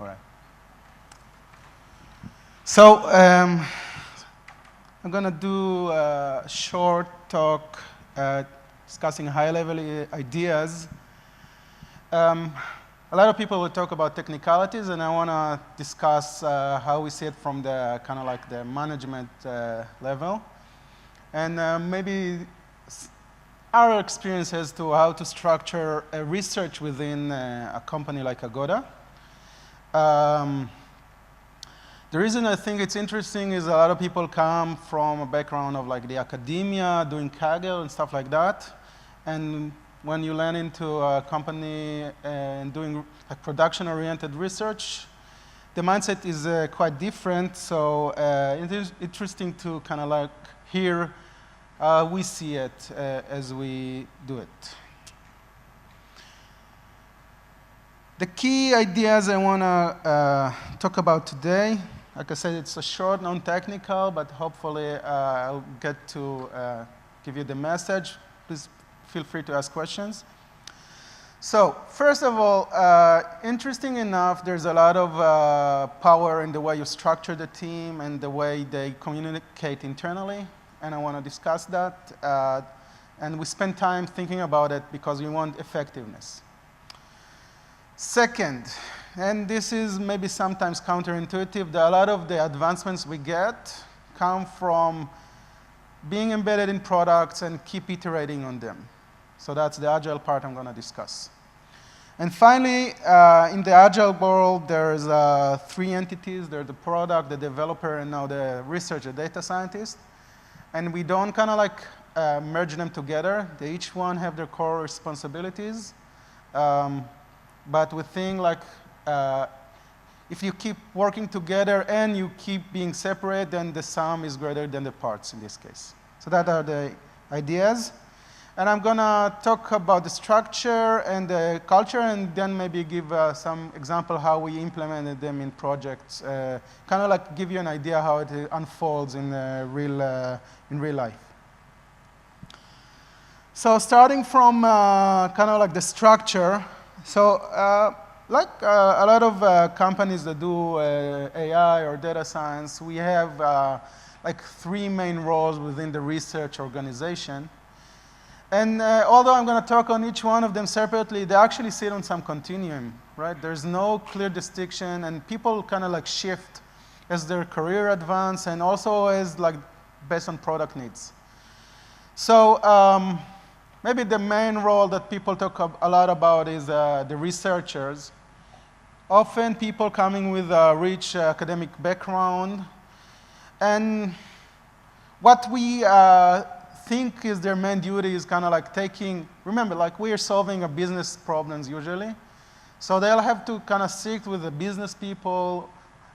All right. So I'm going to do a short talk discussing high-level ideas. A lot of people will talk about technicalities, and I want to discuss how we see it from the kind of like the management level, and maybe our experience as to how to structure research within a company like Agoda. The reason I think it's interesting is a lot of people come from a background of like the academia, doing Kaggle and stuff like that. And when you land into a company and doing like production-oriented research, the mindset is quite different. So it is interesting to kind of like hear we see it as we do it. The key ideas I want to talk about today, like I said, it's a short, non-technical, but hopefully I'll get to give you the message. Please feel free to ask questions. So first of all, interesting enough, there's a lot of power in the way you structure the team and the way they communicate internally, and I want to discuss that. And we spend time thinking about it because we want effectiveness. Second, and this is maybe sometimes counterintuitive, that a lot of the advancements we get come from being embedded in products and keep iterating on them. So that's the Agile part I'm going to discuss. And finally, in the Agile world, there's three entities. There's the product, the developer, and now the researcher, data scientist. And we don't kind of like merge them together. They each one have their core responsibilities. But we think like if you keep working together and you keep being separate, then the sum is greater than the parts in this case. So that are the ideas. And I'm going to talk about the structure and the culture, and then maybe give some example how we implemented them in projects, kind of like give you an idea how it unfolds in real life. So starting from kind of like the structure. So like a lot of companies that do AI or data science, we have like three main roles within the research organization. And although I'm going to talk on each one of them separately, they actually sit on some continuum, right? There's no clear distinction, and people kind of like shift as their career advance, and also as like based on product needs. So maybe the main role that people talk a lot about is the researchers. Often people coming with a rich academic background. And what we think is their main duty is kind of like taking, remember, like we are solving a business problems usually. So they'll have to kind of sit with the business people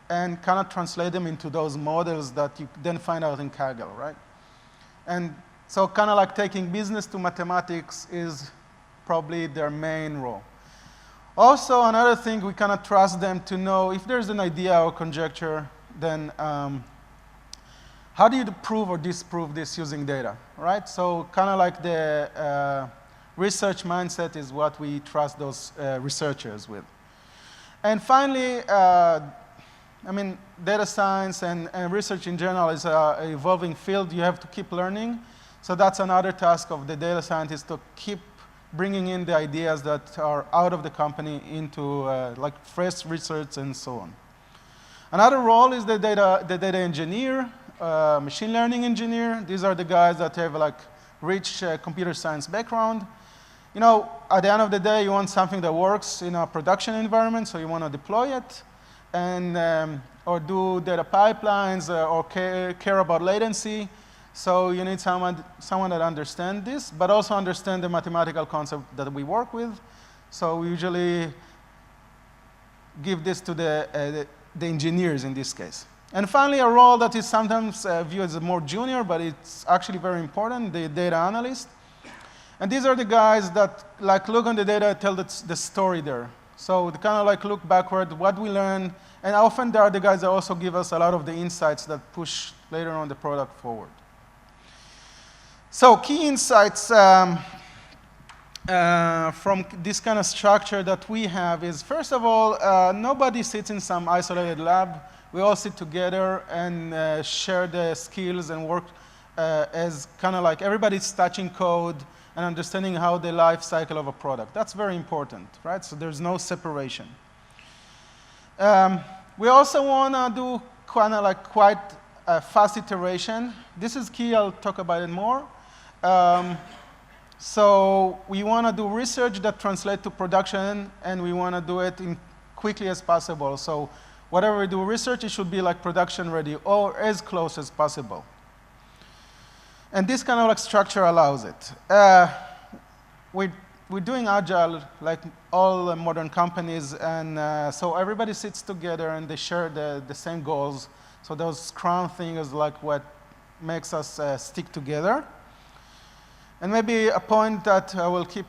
and kind of translate them into those models that you then find out in Kaggle, right? And so kind of like taking business to mathematics is probably their main role. Also, another thing, we kind of trust them to know if there's an idea or conjecture, then how do you prove or disprove this using data, right? So kind of like the research mindset is what we trust those researchers with. And finally, I mean, data science and research in general is an evolving field. You have to keep learning. So that's another task of the data scientist, to keep bringing in the ideas that are out of the company into like fresh research and so on. Another role is the data engineer, machine learning engineer. These are the guys that have like rich computer science background. You know, at the end of the day, you want something that works in a production environment, so you want to deploy it, and or do data pipelines or care about latency. So you need someone that understands this, but also understand the mathematical concept that we work with. So we usually give this to the engineers in this case. And finally, a role that is sometimes viewed as more junior, but it's actually very important, the data analyst. And these are the guys that like look on the data and tell the story there. So they kind of like look backward, what we learn, and often they are the guys that also give us a lot of the insights that push later on the product forward. So key insights from this kind of structure that we have is, first of all, nobody sits in some isolated lab. We all sit together and share the skills and work as kind of like everybody's touching code and understanding how the life cycle of a product. That's very important, right? So there's no separation. We also want to do kind of like quite a fast iteration. This is key. I'll talk about it more. So we want to do research that translates to production, and we want to do it in quickly as possible. So whatever we do research, it should be like production ready or as close as possible. And this kind of like structure allows it. We're doing Agile like all modern companies, and so everybody sits together and they share the same goals. So those Scrum things is like what makes us stick together. And maybe a point that I will keep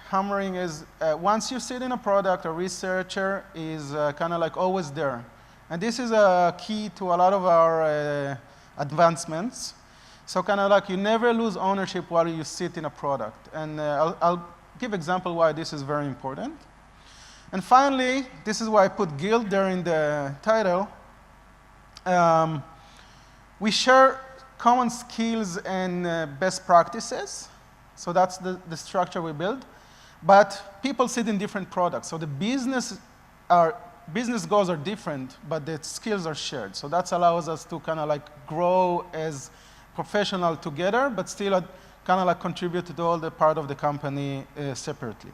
hammering is once you sit in a product, a researcher is kind of like always there. And this is a key to a lot of our advancements. So kind of like you never lose ownership while you sit in a product. And I'll give example why this is very important. And finally, this is why I put guild there in the title. We share common skills and best practices. So that's the structure we build. But people sit in different products. So the business goals are different, but the skills are shared. So that allows us to kind of like grow as professional together, but still kind of like contribute to all the part of the company separately.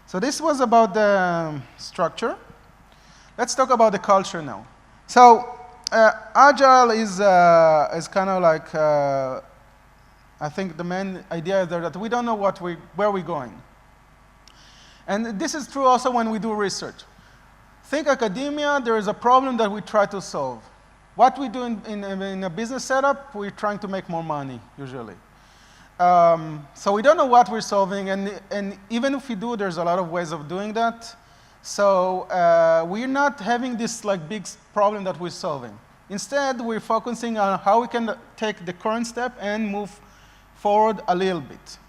So this was about the structure. Let's talk about the culture now. So Agile is kind of like, I think the main idea is that we don't know where we're going. And this is true also when we do research. Think academia, there is a problem that we try to solve. What we do in a business setup, we're trying to make more money, usually. So we don't know what we're solving, and even if we do, there's a lot of ways of doing that. So we're not having this like big problem that we're solving. Instead, we're focusing on how we can take the current step and move forward a little bit.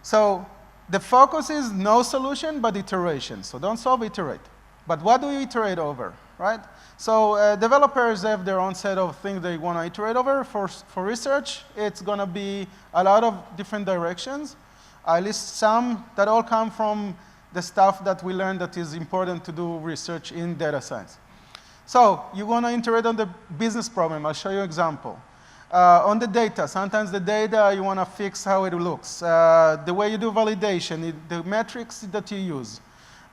So the focus is no solution, but iteration. So don't solve, iterate. But what do you iterate over, right? So developers have their own set of things they want to iterate over. For research, it's going to be a lot of different directions. I list some that all come from the stuff that we learned that is important to do research in data science. So you want to iterate on the business problem. I'll show you an example. On the data, sometimes the data, you want to fix how it looks. The way you do validation, the metrics that you use,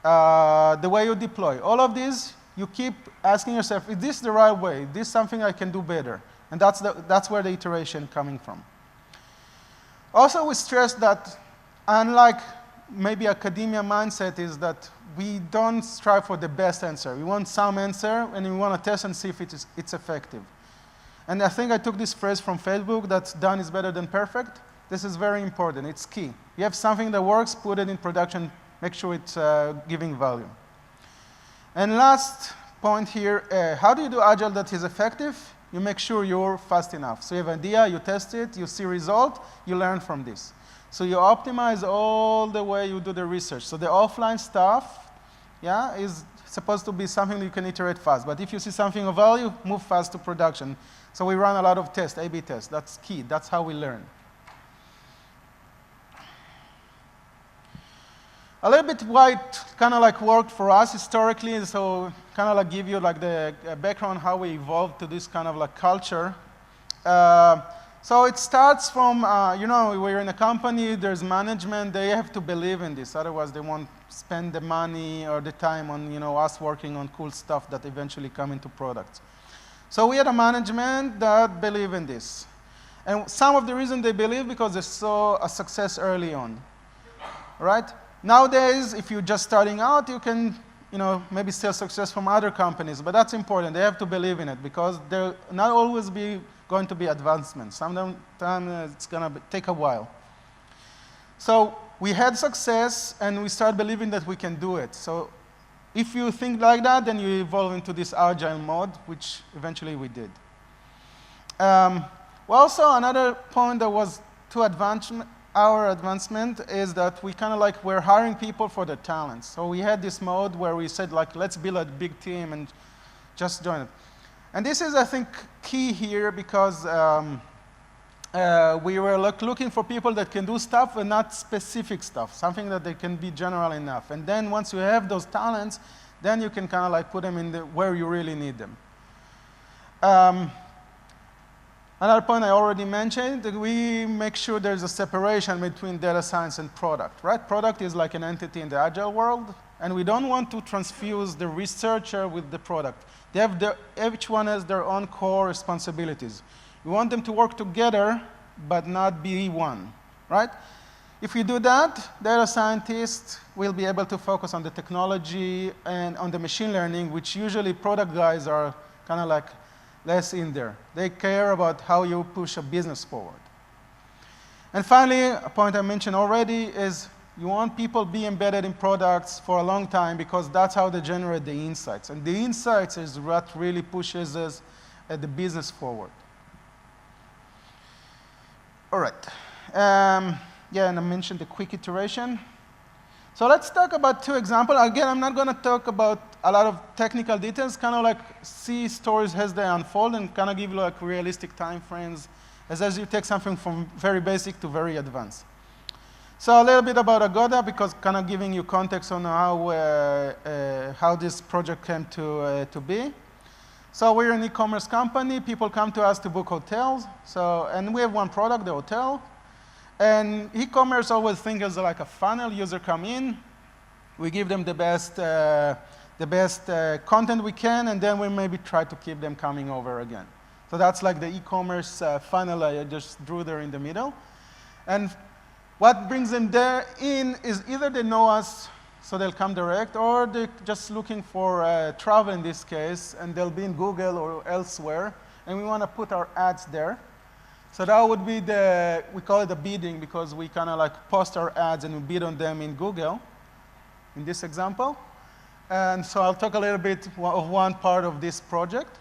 the way you deploy. All of these, you keep asking yourself, is this the right way? Is this something I can do better? And that's where the iteration coming from. Also, we stress that unlike maybe academia mindset is that we don't strive for the best answer. We want some answer, and we want to test and see if it's effective. And I think I took this phrase from Facebook, that done is better than perfect. This is very important. It's key. You have something that works, put it in production, make sure it's giving value. And last point here, how do you do Agile that is effective? You make sure you're fast enough. So you have an idea, you test it, you see result, you learn from this. So you optimize all the way you do the research. So the offline stuff, yeah, is supposed to be something that you can iterate fast. But if you see something of value, move fast to production. So we run a lot of tests, A/B tests. That's key. That's how we learn. A little bit why it kind of like worked for us historically, so kind of like give you like the background how we evolved to this kind of like culture. So it starts from, you know, we're in a company, there's management, they have to believe in this, otherwise they won't spend the money or the time on, you know, us working on cool stuff that eventually come into products. So we had a management that believe in this. And some of the reason they believe because they saw a success early on, right? Nowadays, if you're just starting out, you can, you know, maybe steal success from other companies, but that's important. They have to believe in it because there not always be going to be advancements. Sometimes it's going to take a while. So we had success, and we started believing that we can do it. So if you think like that, then you evolve into this Agile mode, which eventually we did. Well, also another point that was too advanced our advancement is that we kind of like we're hiring people for their talents. So we had this mode where we said like, let's build a big team and just join it. And this is, I think, key here because we were looking for people that can do stuff and not specific stuff, something that they can be general enough. And then once you have those talents, then you can kind of like put them in where you really need them. Another point I already mentioned, that we make sure there's a separation between data science and product, right? Product is like an entity in the Agile world, and we don't want to transfuse the researcher with the product. Each one has their own core responsibilities. We want them to work together, but not be one, right? If we do that, data scientists will be able to focus on the technology and on the machine learning, which usually product guys are kind of like less in there. They care about how you push a business forward. And finally, a point I mentioned already is you want people be embedded in products for a long time because that's how they generate the insights. And the insights is what really pushes us at the business forward. All right. Yeah, and I mentioned the quick iteration. So let's talk about two examples. Again, I'm not going to talk about a lot of technical details, kind of like see stories as they unfold and kind of give you like realistic time frames as you take something from very basic to very advanced. So a little bit about Agoda, because kind of giving you context on how this project came to be. So we're an e-commerce company. People come to us to book hotels. And we have one product, the hotel. And e-commerce always thinks as like a funnel. User come in, we give them the best content we can, and then we maybe try to keep them coming over again. So that's like the e-commerce funnel I just drew there in the middle. And what brings them there in is either they know us, so they'll come direct, or they're just looking for travel in this case, and they'll be in Google or elsewhere, and we want to put our ads there. So that would be we call it the bidding because we kind of like post our ads and we bid on them in Google, in this example. And so I'll talk a little bit of one part of this project.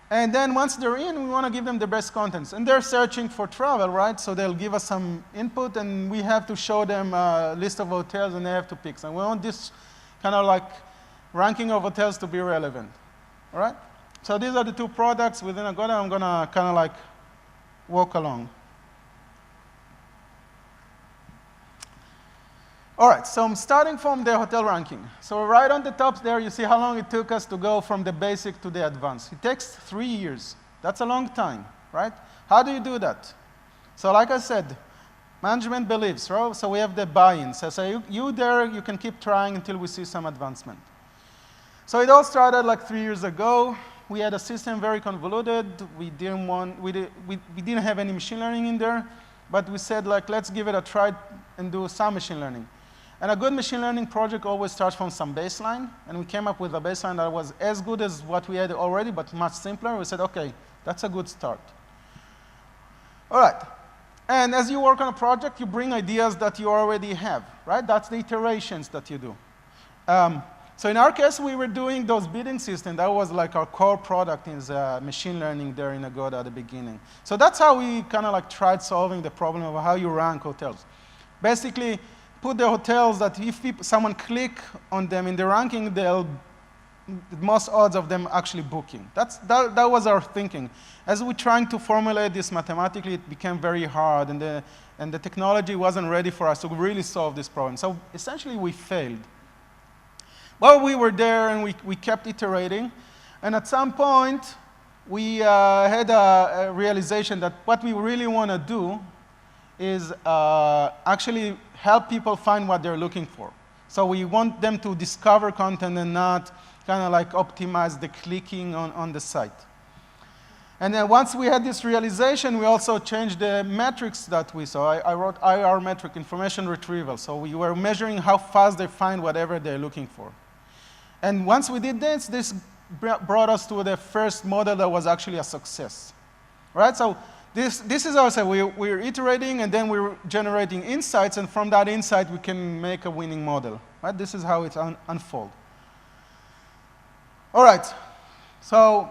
And then once they're in, we want to give them the best contents. And they're searching for travel, right? So they'll give us some input, and we have to show them a list of hotels, and they have to pick. So we want this kind of like ranking of hotels to be relevant, all right? So these are the two products within Agoda. I'm going to kind of like walk along. All right, so I'm starting from the hotel ranking. So right on the top there, you see how long it took us to go from the basic to the advanced. It takes 3 years. That's a long time, right? How do you do that? So like I said, management believes, right? So we have the buy-in. So you there, you can keep trying until we see some advancement. So it all started like 3 years ago. We had a system very convoluted. We didn't have any machine learning in there, but we said like, let's give it a try and do some machine learning. And a good machine learning project always starts from some baseline, and we came up with a baseline that was as good as what we had already, but much simpler. We said, okay, that's a good start. All right. And as you work on a project, you bring ideas that you already have, right? That's the iterations that you do. So in our case, we were doing those bidding systems. That was like our core product is machine learning there in Agoda at the beginning. So that's how we kind of like tried solving the problem of how you rank hotels. Basically, put the hotels that if someone click on them in the ranking, the most odds of them actually booking. That was our thinking. As we're trying to formulate this mathematically, it became very hard, and the technology wasn't ready for us to really solve this problem. So essentially, we failed. Well, we were there, and we kept iterating. And at some point, we had a realization that what we really want to do is actually help people find what they're looking for. So we want them to discover content and not kind of like optimize the clicking on the site. And then once we had this realization, we also changed the metrics that we saw. I wrote IR metric, information retrieval. So we were measuring how fast they find whatever they're looking for. And once we did this brought us to the first model that was actually a success. Right? So this is how I say we're iterating, and then we're generating insights, and from that insight, we can make a winning model. Right? This is how it unfolds. All right. So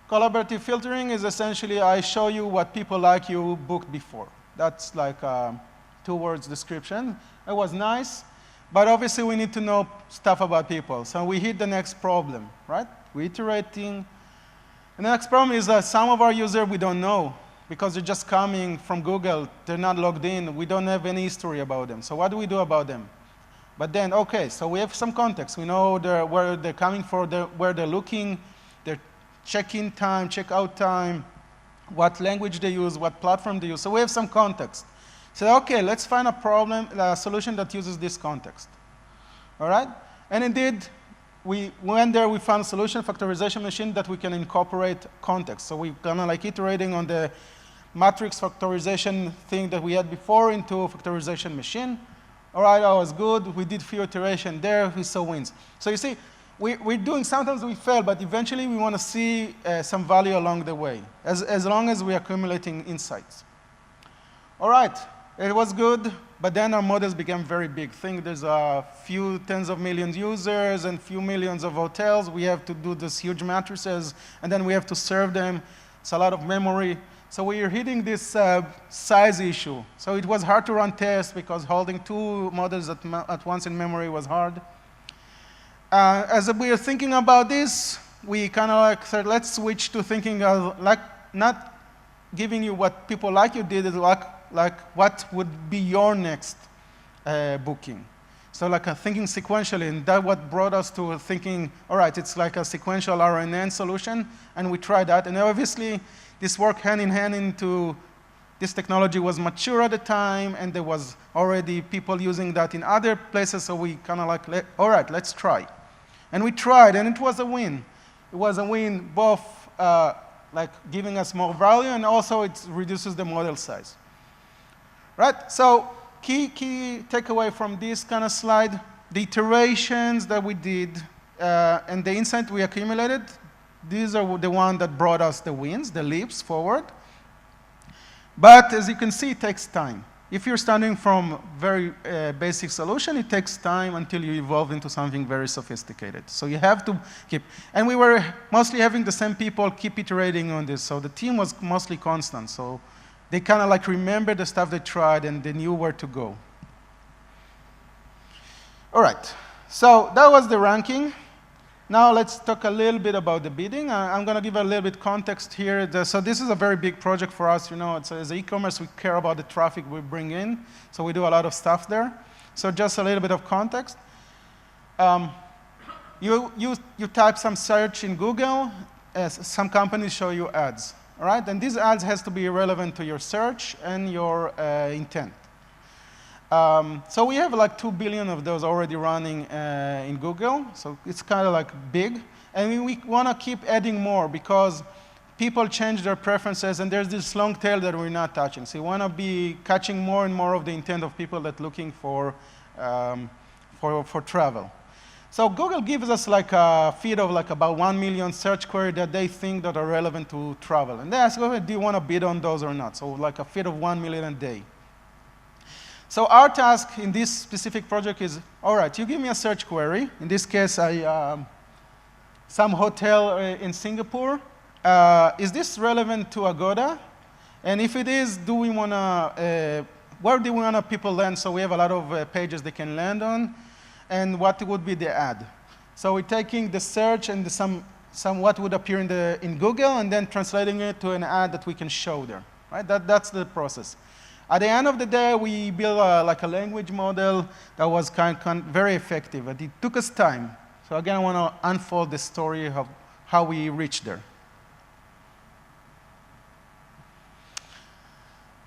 collaborative filtering is essentially I show you what people like you booked before. That's like two-words description. It was nice, but obviously we need to know stuff about people. So we hit the next problem, right? We're iterating. And the next problem is that some of our users we don't know because they're just coming from Google. They're not logged in. We don't have any history about them. So what do we do about them? But then, OK, so we have some context. We know where they're coming from, where they're looking, their check-in time, check-out time, what language they use, what platform they use. So we have some context. So OK, let's find a solution that uses this context. All right? And indeed, we went there, we found a solution, factorization machine, that we can incorporate context. So we're kind of like iterating on the matrix factorization thing that we had before into a factorization machine. All right, that was good. We did few iterations there. We saw wins. So you see, we're doing, sometimes we fail, but eventually we want to see some value along the way, as long as we're accumulating insights. All right, it was good, but then our models became very big. Think there's a few tens of millions users and few millions of hotels. We have to do these huge matrices, and then we have to serve them. It's a lot of memory. So we are hitting this size issue. So it was hard to run tests because holding two models at once in memory was hard. As we are thinking about this, we kind of like said, let's switch to thinking of like not giving you what people like you did, like what would be your next booking. So like thinking sequentially, and that's what brought us to thinking, all right, it's like a sequential RNN solution, and we tried that. And obviously, this worked hand in hand into, this technology was mature at the time, and there was already people using that in other places, so we kind of like, all right, let's try. And we tried, and it was a win. It was a win both like giving us more value, and also it reduces the model size. Right, so key takeaway from this kind of slide, the iterations that we did and the insight we accumulated, these are the ones that brought us the wins, the leaps forward. But as you can see, it takes time. If you're starting from very basic solution, it takes time until you evolve into something very sophisticated. So you have to keep, and we were mostly having the same people keep iterating on this. So the team was mostly constant. So they kind of like remember the stuff they tried and they knew where to go. All right, so that was the ranking. Now let's talk a little bit about the bidding. I'm going to give a little bit context here. So this is a very big project for us. You know, as e-commerce, we care about the traffic we bring in. So we do a lot of stuff there. So just a little bit of context. You type some search in Google. Some companies show you ads. All right? And these ads has to be relevant to your search and your intent. So we have like 2 billion of those already running in Google. So it's kind of like big. And we want to keep adding more because people change their preferences, and there's this long tail that we're not touching. So we want to be catching more and more of the intent of people that are looking for travel. So Google gives us like a feed of like about 1 million search queries that they think that are relevant to travel. And they ask, okay, do you want to bid on those or not? So like a feed of 1 million a day. So our task in this specific project is, all right, you give me a search query. In this case, some hotel in Singapore. Is this relevant to Agoda? And if it is, do we want to, where do we want people land? So we have a lot of pages they can land on. And what would be the ad? So we're taking the search and some what would appear in Google, and then translating it to an ad that we can show there. Right? That's the process. At the end of the day, we built like a language model that was very effective, but it took us time. So again, I want to unfold the story of how we reached there.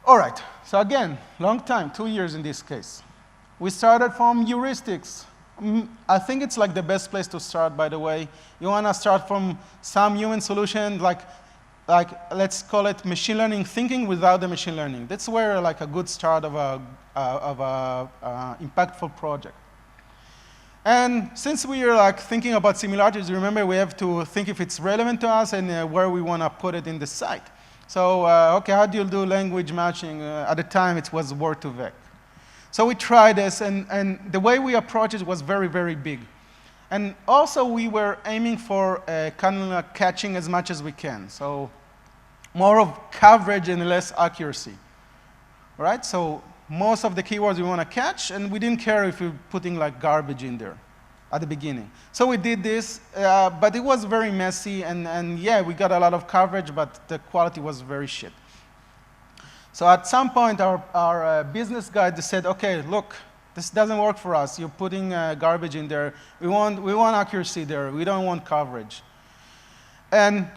All right, so again, long time, 2 years in this case. We started from heuristics. I think it's like the best place to start, by the way. You want to start from some human solution, like let's call it machine learning thinking without the machine learning. That's where like a good start of a impactful project. And since we are like thinking about similarities, remember we have to think if it's relevant to us and where we want to put it in the site. So okay, how do you do language matching? At the time, it was word2vec. So we tried this, and the way we approached it was very, very big. And also, we were aiming for kind of like catching as much as we can. So more of coverage and less accuracy. Right? So most of the keywords we want to catch, and we didn't care if we're putting like garbage in there at the beginning. So we did this, but it was very messy, and yeah, we got a lot of coverage, but the quality was very shit. So at some point, our business guy just said, okay, look, this doesn't work for us. You're putting garbage in there. We want accuracy there. We don't want coverage. And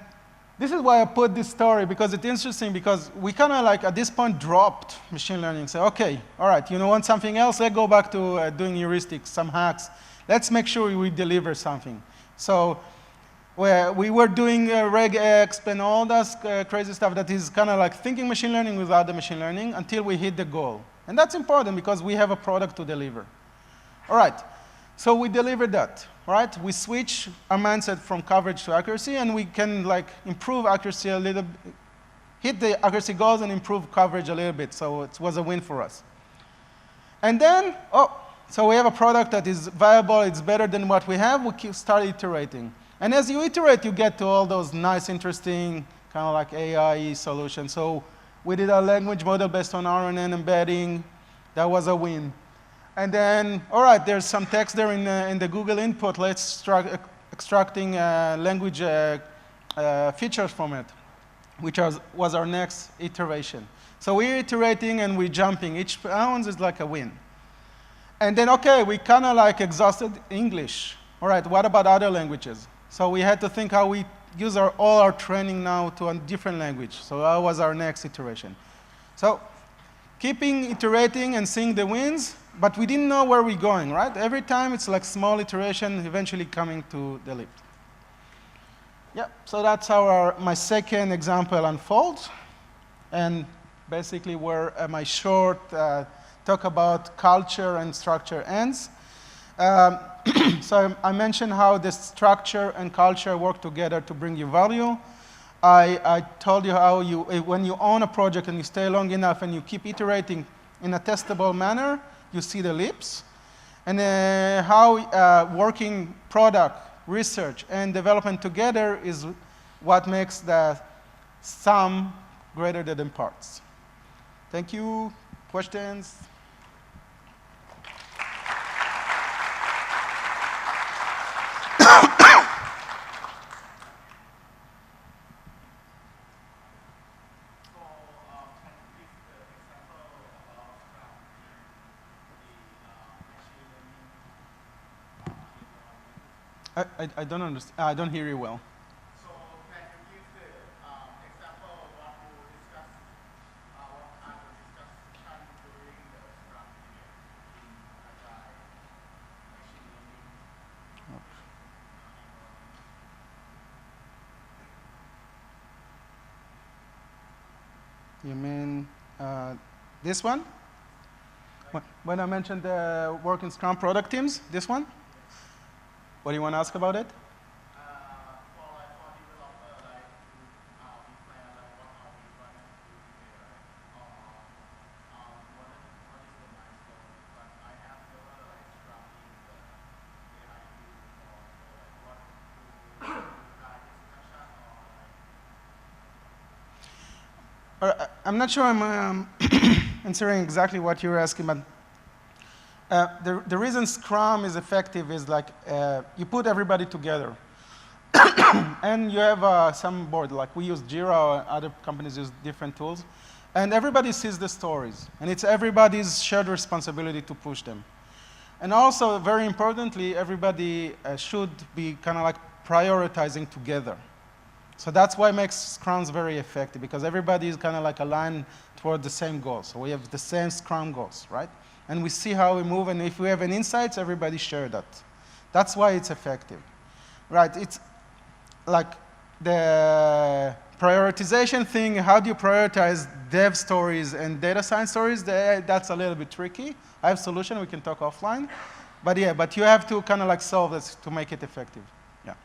this is why I put this story, because it's interesting, because we kind of like at this point dropped machine learning. Say, okay, all right, you want something else? Let's go back to doing heuristics, some hacks. Let's make sure we deliver something. So we were doing regexp and all that crazy stuff that is kind of like thinking machine learning without the machine learning until we hit the goal. And that's important because we have a product to deliver. All right, so we delivered that, right? We switch our mindset from coverage to accuracy, and we can like improve accuracy a little, hit the accuracy goals and improve coverage a little bit. So it was a win for us. And then, so we have a product that is viable, it's better than what we have, we start iterating. And as you iterate, you get to all those nice, interesting, kind of like AI solutions. So we did a language model based on RNN embedding. That was a win. And then, all right, there's some text there in the Google input. Let's start extracting language features from it, which was our next iteration. So we're iterating and we're jumping. Each round is like a win. And then, okay, we kind of like exhausted English. All right, what about other languages? So we had to think how we use all our training now to a different language. So that was our next iteration. So keeping iterating and seeing the wins, but we didn't know where we're going, right? Every time it's like small iteration, eventually coming to the leap. Yeah, so that's how my second example unfolds. And basically where my short talk about culture and structure ends. So I mentioned how the structure and culture work together to bring you value. I told you how when you own a project and you stay long enough and you keep iterating in a testable manner, you see the leaps. And how working product, research, and development together is what makes the sum greater than parts. Thank you. Questions? I don't understand. I don't hear you well. So can you give the example of what you discussed, what kind of discussion during the Scrum period in Agile machine learning? You mean this one? When I mentioned the work in Scrum product teams, this one? What do you want to ask about it? For developer, like we plan like what are we going to do together, what is the milestone? But I have never like Scrum in the AI tool before, so like what to guide discussion or like. I'm not sure I'm answering exactly what you're asking, but the reason Scrum is effective is like you put everybody together. And you have some board, like we use Jira, other companies use different tools. And everybody sees the stories. And it's everybody's shared responsibility to push them. And also, very importantly, everybody should be kind of like prioritizing together. So that's why it makes Scrums very effective, because everybody is kind of like aligned toward the same goals. So we have the same Scrum goals, right? And we see how we move, and if we have an insights, everybody share that. That's why it's effective, right? It's like the prioritization thing, how do you prioritize dev stories and data science stories? That's a little bit tricky. I have a solution, we can talk offline. But yeah, but you have to kind of like solve this to make it effective. Yeah.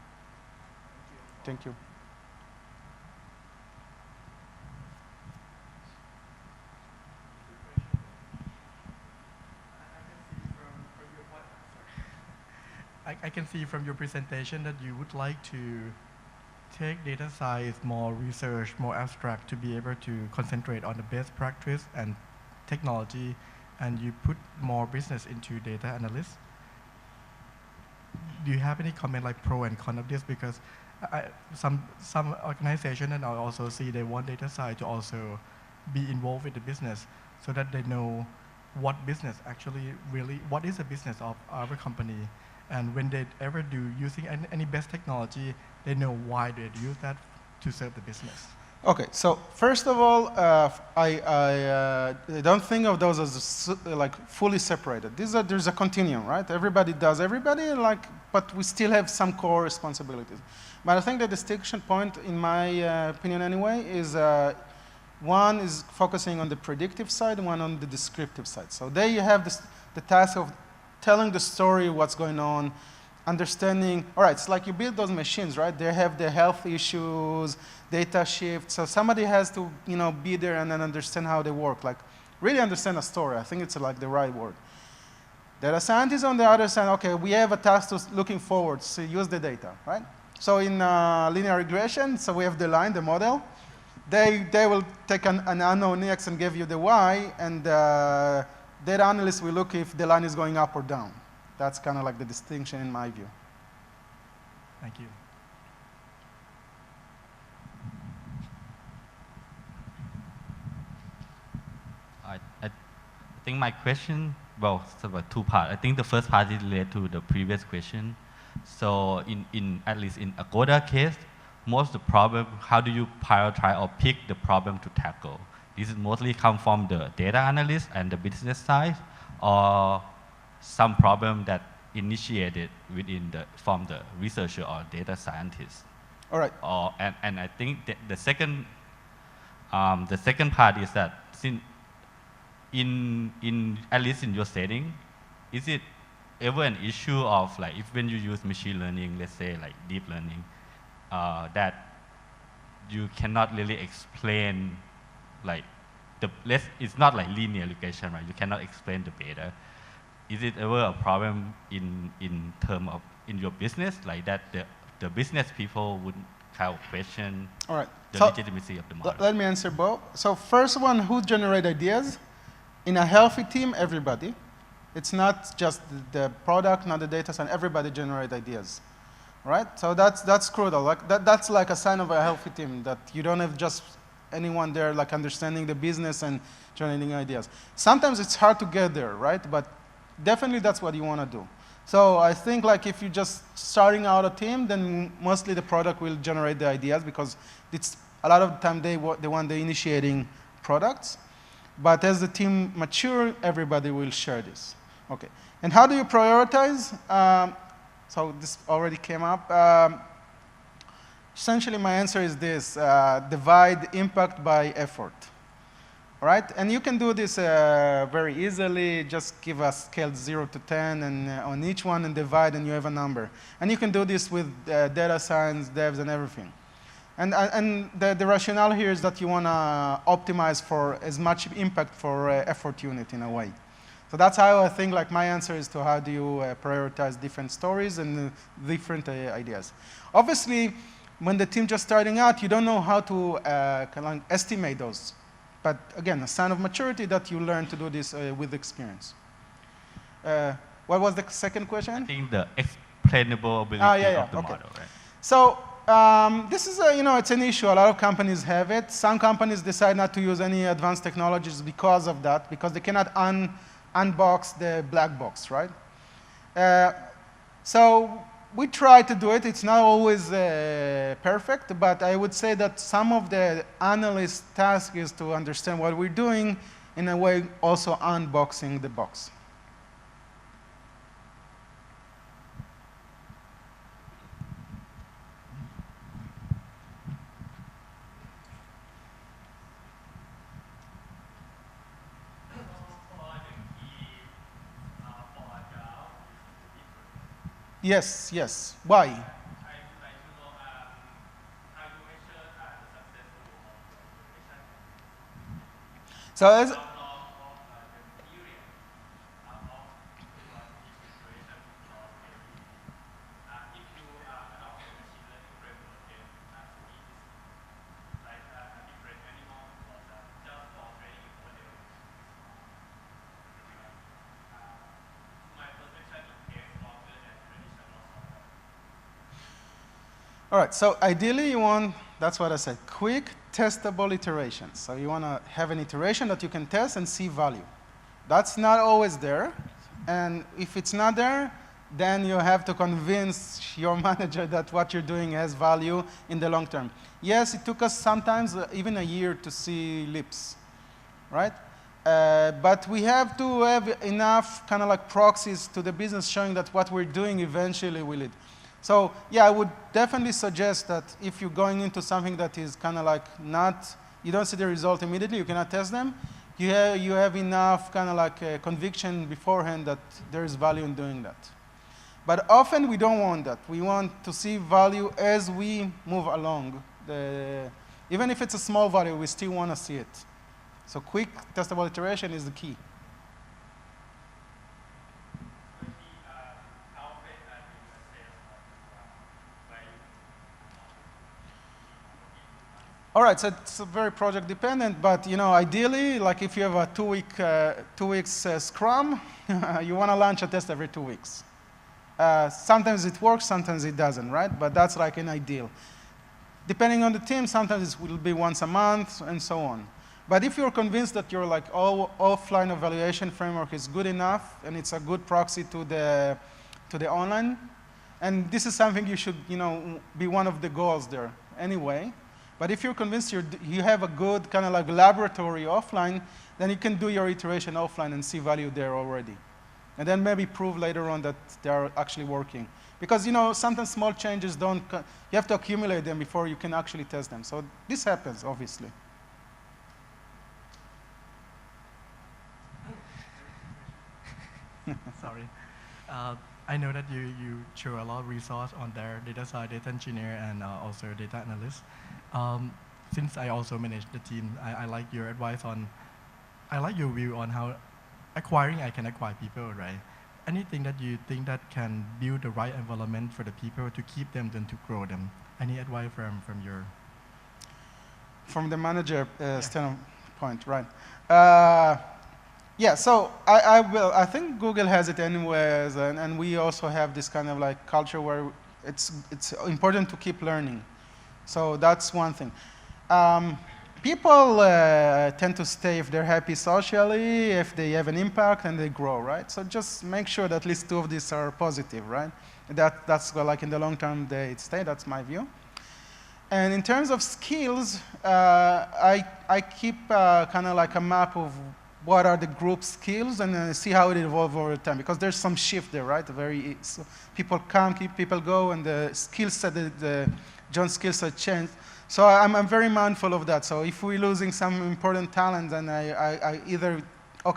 Thank you. I can see from your presentation that you would like to take data science more research, more abstract, to be able to concentrate on the best practice and technology and you put more business into data analysts. Do you have any comment like pro and con of this? Because some organization, and I also see they want data science to also be involved with the business so that they know what business actually really, what is the business of our company. And when they ever do using any best technology, they know why they use that to serve the business. Okay, so first of all, I don't think of those as like fully separated. There's a continuum, right? Everybody does everybody, like, but we still have some core responsibilities. But I think the distinction point, in my opinion anyway, is one is focusing on the predictive side, one on the descriptive side. So there you have the task of telling the story, what's going on, understanding, all right, it's like you build those machines, right? They have the health issues, data shift. So somebody has to, be there and then understand how they work, like really understand a story. I think it's like the right word. Data scientists on the other side, okay, we have a task to looking forward, so use the data, right? So in linear regression, so we have the line, the model. They will take an unknown x and give you the y, and data analysts will look if the line is going up or down. That's kind of like the distinction in my view. Thank you. I think my question, well, it's about two parts. I think the first part is related to the previous question. So at least in Agoda case, most of the problem, how do you prioritize or pick the problem to tackle? This is mostly come from the data analyst and the business side, or some problem that initiated from the researcher or data scientist. All right. And I think that the second part is that since at least in your setting, is it ever an issue of like if when you use machine learning, let's say like deep learning, that you cannot really explain like it's not like linear regression, right? You cannot explain the beta. Is it ever a problem in terms of in your business like that the business people would kind of question All right. the So legitimacy of the model? let me answer both. So first one, who generate ideas? In a healthy team, everybody. It's not just the product, not the data science. Everybody generate ideas, right? So that's crucial. Like that's like a sign of a healthy team, that you don't have just anyone there like understanding the business and generating ideas. Sometimes it's hard to get there, right? But definitely that's what you want to do. So I think like if you're just starting out a team, then mostly the product will generate the ideas, because it's a lot of the time they want the initiating products. But as the team mature, everybody will share this. Okay. And how do you prioritize? So this already came up. Essentially, my answer is this: divide impact by effort. All right? And you can do this very easily. Just give a scale 0 to 10 and on each one and divide, and you have a number. And you can do this with data science, devs, and everything. And the rationale here is that you want to optimize for as much impact for effort unit in a way. So that's how I think like my answer is to how do you prioritize different stories and different ideas. Obviously, when the team just starting out, you don't know how to kind of estimate those. But again, a sign of maturity that you learn to do this with experience. What was the second question? I think the explainable ability of the model, right? So this is, it's an issue. A lot of companies have it. Some companies decide not to use any advanced technologies because of that, because they cannot unbox the black box, right? So we try to do it. It's not always perfect, but I would say that some of the analyst task is to understand what we're doing, in a way also unboxing the box. Yes, yes. Why? So as All right, so ideally you want, that's what I said, quick testable iterations. So you want to have an iteration that you can test and see value. That's not always there. And if it's not there, then you have to convince your manager that what you're doing has value in the long term. Yes, it took us sometimes even a year to see leaps, right? But we have to have enough kind of like proxies to the business showing that what we're doing eventually will lead. So yeah, I would definitely suggest that if you're going into something that is kind of like not, you don't see the result immediately, you cannot test them, you have enough kind of like conviction beforehand that there is value in doing that. But often we don't want that. We want to see value as we move along. Even if it's a small value, we still want to see it. So quick testable iteration is the key. All right, so it's very project dependent, but ideally, like if you have a 2 weeks Scrum, you want to launch a test every 2 weeks. Sometimes it works, sometimes it doesn't, right? But that's like an ideal. Depending on the team, sometimes it will be once a month and so on. But if you're convinced that your like offline evaluation framework is good enough and it's a good proxy to the online, and this is something you should be one of the goals there anyway. But if you're convinced you have a good kind of like laboratory offline, then you can do your iteration offline and see value there already. And then maybe prove later on that they are actually working. Because sometimes small changes you have to accumulate them before you can actually test them. So this happens, obviously. Sorry. I know that you show a lot of resource on their data science, data engineer, and also data analyst. Since I also manage the team, I like your advice on, I like your view on how I can acquire people, right? Anything that you think that can build the right environment for the people to keep them and to grow them? Any advice from your? From the manager standpoint, right? Yeah, so I think Google has it anyways, and we also have this kind of like culture where it's important to keep learning. So that's one thing. People tend to stay if they're happy socially, if they have an impact and they grow, right? So just make sure that at least 2 of these are positive, right? That's like in the long term they stay, that's my view. And in terms of skills, I keep kind of like a map of what are the group skills and see how it evolves over time, because there's some shift there, right? So people come, people go, and the skill set, the John's skill set change. So I'm very mindful of that. So if we're losing some important talent, then I either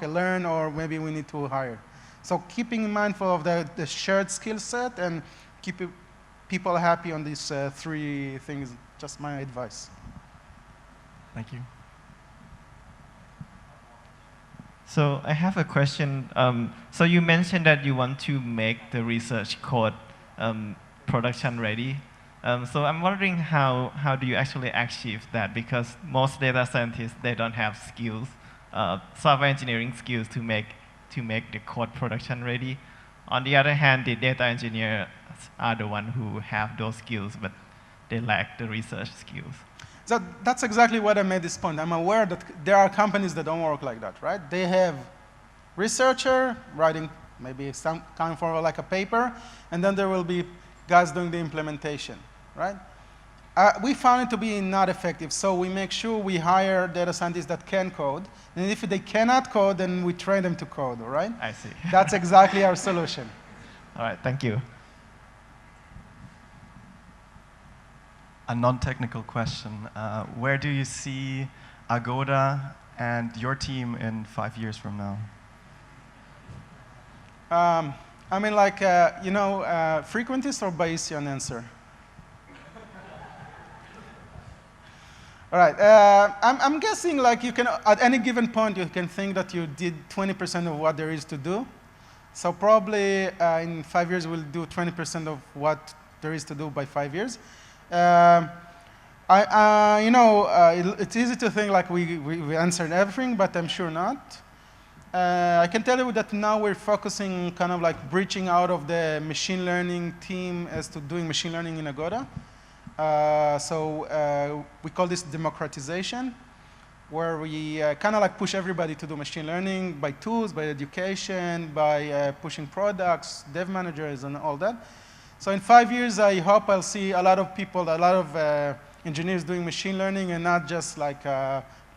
learn or maybe we need to hire. So keeping mindful of the shared skill set and keep people happy on these 3 things, just my advice. Thank you. So I have a question. So you mentioned that you want to make the research code production ready. So I'm wondering how do you actually achieve that? Because most data scientists, they don't have skills, software engineering skills to make the code production ready. On the other hand, the data engineers are the ones who have those skills, but they lack the research skills. So that's exactly what I made this point. I'm aware that there are companies that don't work like that, right? They have researcher writing maybe some kind of like a paper, and then there will be guys doing the implementation, right? We found it to be not effective, so we make sure we hire data scientists that can code, and if they cannot code, then we train them to code, all right? I see. That's exactly our solution. All right, thank you. A non-technical question. Where do you see Agoda and your team in 5 years from now? I mean, like, frequentist or Bayesian answer? All right, I'm guessing like you can, at any given point, you can think that you did 20% of what there is to do. So probably in 5 years, we'll do 20% of what there is to do by 5 years. It's easy to think like we answered everything, but I'm sure not. I can tell you that now we're focusing kind of like breaching out of the machine learning team as to doing machine learning in Agoda. We call this democratization, where we kind of like push everybody to do machine learning by tools, by education, by pushing products, dev managers, and all that. So in 5 years, I hope I'll see a lot of people, a lot of engineers doing machine learning, and not just like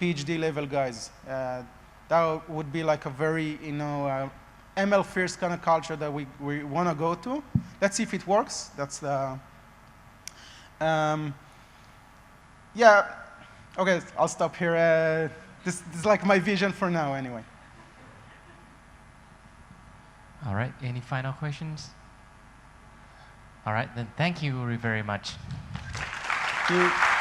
PhD level guys. That would be like a very, ML first kind of culture that we want to go to. Let's see if it works. That's the, yeah. Okay, I'll stop here. This is like my vision for now, anyway. All right, any final questions? All right, then thank you very much. Thank you.